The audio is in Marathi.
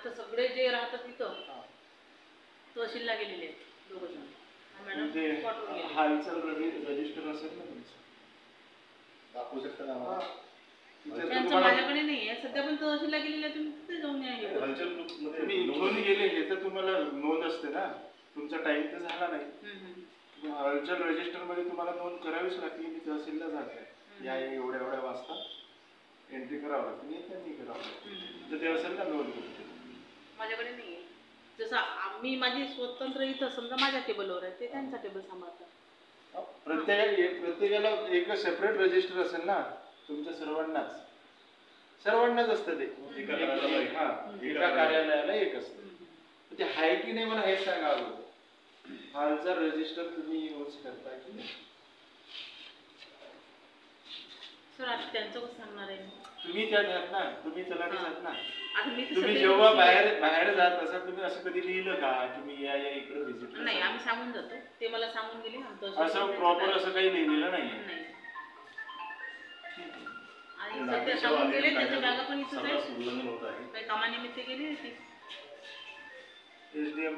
आता सगळे जे राहतात तिथं तहसीलला गेलेले आहेत दोघं जण. मॅडम स्पॉटवर गेले. हालचाल रजिस्टर असेल ना तुमचं, दाखवू शकता ना. त्यांचं माझ्याकडे नाही आहे सध्या, पण तहसीलला गेलेले तुम्ही तिथे जाऊन या. तुम्ही इथून गेले हे तर तुम्हाला नोंद असते ना, तुमचा टाइम तर झाला नाही. हालचाल रजिस्टर मध्ये तुम्हाला नोंद करावीच लागते. मी तहसीलला जाते, या एवढ्या वाजता एंट्री करावं लागते, मी त्यांनी करावं लागतं. तर ते असेल ना नोंद. माझ्याकडे नाही आहे. जसं मी माझी स्वतंत्र इथं समजा माझ्या टेबलवर आहे, ते त्यांचा टेबल सांभाळतात. प्रत्येकाला एक सेपरेट रजिस्टर असेल ना तुमच्या सर्वांनाच असतं ते. एका कार्यालयाला एक असतं. ते आहे की नाही मला हेच सांगा अगोदर. हालचाल रजिस्टर तुम्ही यूज करता की नाही? सर आता त्यांचं कसं सांगणार आहे? तुम्ही त्यात आहात ना, तुम्ही तलाठीच आहात ना. तुम्ही जेव्हा बाहेर जात असाल तुम्ही असं कधी लिहिलं का तुम्ही या इकडे व्हिजिट? नाही, आम्ही सांगून जातो, ते मला सांगून गेले. असं प्रॉपर असं काही लिहिलेलं नाही. आणि सध्या सांगून गेले त्याच्या जागा पण इथं काही कामानिमित्त गेली होती. SDM